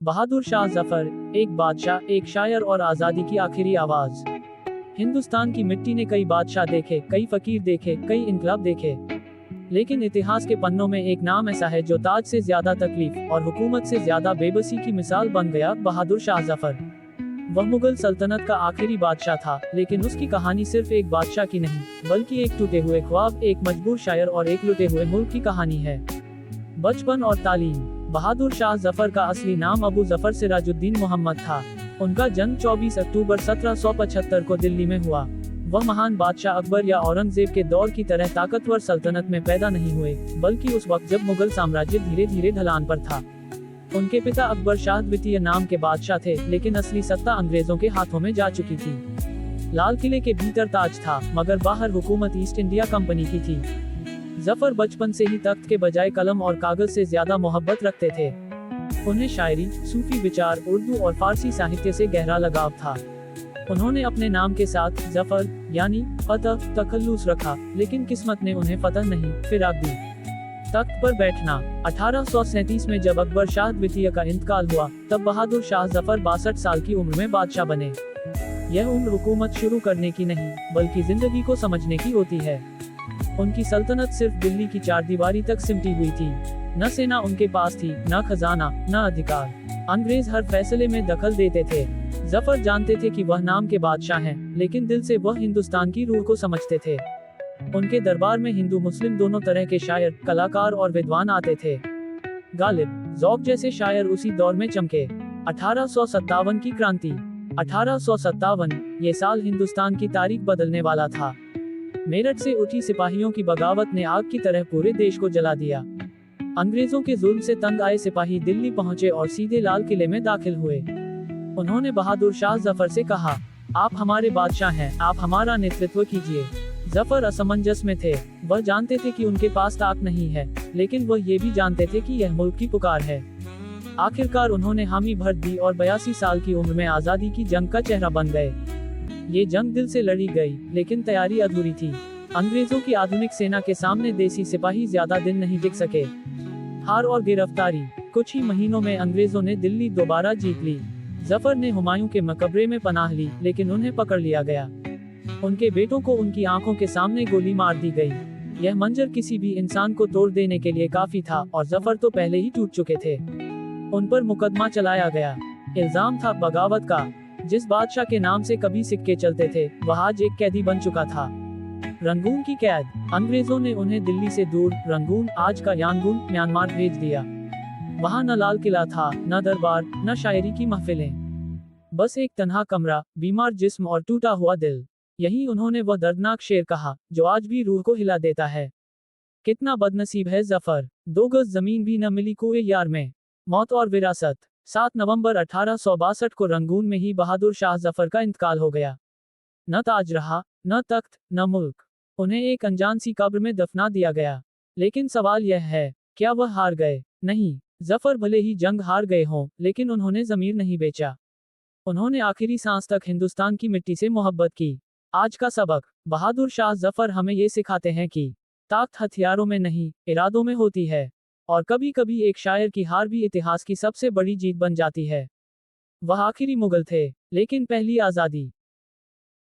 बहादुर शाह जफर, एक बादशाह, एक शायर और आज़ादी की आखिरी आवाज़। हिंदुस्तान की मिट्टी ने कई बादशाह देखे, कई फकीर देखे, कई इनकलाब देखे, लेकिन इतिहास के पन्नों में एक नाम ऐसा है जो ताज से ज्यादा तकलीफ और हुकूमत से ज्यादा बेबसी की मिसाल बन गया, बहादुर शाह जफर। वह मुगल सल्तनत का आखिरी बादशाह था, लेकिन उसकी कहानी सिर्फ एक बादशाह की नहीं, बल्कि एक टूटे हुए ख्वाब, एक मजबूर शायर और एक लुटे हुए मुल्क की कहानी है। बचपन और तालीम। बहादुर शाह जफर का असली नाम अबू जफर सिराजुद्दीन मोहम्मद था। उनका जन्म 24 अक्टूबर 1775 को दिल्ली में हुआ। वह महान बादशाह अकबर या औरंगजेब के दौर की तरह ताकतवर सल्तनत में पैदा नहीं हुए, बल्कि उस वक्त जब मुगल साम्राज्य धीरे धीरे ढलान पर था। उनके पिता अकबर शाह द्वितीय नाम के बादशाह थे, लेकिन असली सत्ता अंग्रेजों के हाथों में जा चुकी थी। लाल किले के भीतर ताज था, मगर बाहर हुकूमत ईस्ट इंडिया कंपनी की थी। जफर बचपन से ही तख्त के बजाय कलम और कागज से ज्यादा मोहब्बत रखते थे। उन्हें शायरी, सूफी विचार, उर्दू और फारसी साहित्य से गहरा लगाव था। उन्होंने अपने नाम के साथ जफर यानी फतह तखल्लुस रखा, लेकिन किस्मत ने उन्हें फतह नहीं, फिराक दी। तख्त पर बैठना। 1837 में जब अकबर शाह द्वितीय का इंतकाल हुआ, तब बहादुर शाह जफर 62 साल की उम्र में बादशाह बने। यह उम्र हुकूमत शुरू करने की नहीं, बल्कि जिंदगी को समझने की होती है। उनकी सल्तनत सिर्फ दिल्ली की चारदीवारी तक सिमटी हुई थी। न सेना उनके पास थी, न खजाना, न अधिकार। अंग्रेज हर फैसले में दखल देते थे। जफर जानते थे कि वह नाम के बादशाह हैं, लेकिन दिल से वह हिंदुस्तान की रूह को समझते थे। उनके दरबार में हिंदू मुस्लिम दोनों तरह के शायर, कलाकार और विद्वान आते थे। गालिब, ज़ौक़ जैसे शायर उसी दौर में चमके। 1857 की क्रांति। 1857 ये साल हिंदुस्तान की तारीख बदलने वाला था। मेरठ से उठी सिपाहियों की बगावत ने आग की तरह पूरे देश को जला दिया। अंग्रेजों के जुल्म से तंग आए सिपाही दिल्ली पहुंचे और सीधे लाल किले में दाखिल हुए। उन्होंने बहादुर शाह जफर से कहा, आप हमारे बादशाह हैं, आप हमारा नेतृत्व कीजिए। जफर असमंजस में थे। वह जानते थे कि उनके पास ताकत नहीं है, लेकिन वह ये भी जानते थे कि यह मुल्क की पुकार है। आखिरकार उन्होंने हामी भर दी और 82 साल की उम्र में आजादी की जंग का चेहरा बन गए। ये जंग दिल से लड़ी गई, लेकिन तैयारी अधूरी थी। अंग्रेजों की आधुनिक सेना के सामने देसी सिपाही ज्यादा दिन नहीं टिक सके। हार और गिरफ्तारी। कुछ ही महीनों में अंग्रेजों ने दिल्ली दोबारा जीत ली। जफर ने हुमायूं के मकबरे में पनाह ली, लेकिन उन्हें पकड़ लिया गया। उनके बेटों को उनकी आंखों के सामने गोली मार दी गई। यह मंजर किसी भी इंसान को तोड़ देने के लिए काफी था, और जफर तो पहले ही टूट चुके थे। उन पर मुकदमा चलाया गया। इल्जाम था बगावत का। जिस बादशाह के नाम से कभी सिक्के चलते थे, वह आज एक कैदी बन चुका था। रंगून की कैद। अंग्रेजों ने उन्हें दिल्ली से दूर रंगून, आज का यांगून, म्यांमार भेज दिया। वहाँ न लाल किला था, न दरबार, न शायरी की महफिलें। बस एक तन्हा कमरा, बीमार जिस्म और टूटा हुआ दिल। यही उन्होंने वह दर्दनाक शेर कहा, जो आज भी रूह को हिला देता है। कितना बदनसीब है जफर, 2 गज जमीन भी न मिली कुए यार में। मौत और विरासत। 7 नवंबर 1862 को रंगून में ही बहादुर शाह जफर का इंतकाल हो गया। न ताज रहा, न तख्त, न मुल्क। उन्हें एक अनजान सी कब्र में दफना दिया गया। लेकिन सवाल यह है, क्या वह हार गए? नहीं, जफर भले ही जंग हार गए हों, लेकिन उन्होंने जमीर नहीं बेचा। उन्होंने आखिरी सांस तक हिंदुस्तान की मिट्टी से मोहब्बत की। आज का सबक। बहादुर शाह जफर हमें ये सिखाते हैं कि ताकत हथियारों में नहीं, इरादों में होती है। और कभी कभी एक शायर की हार भी इतिहास की सबसे बड़ी जीत बन जाती है। वह आखिरी मुगल थे, लेकिन पहली आजादी।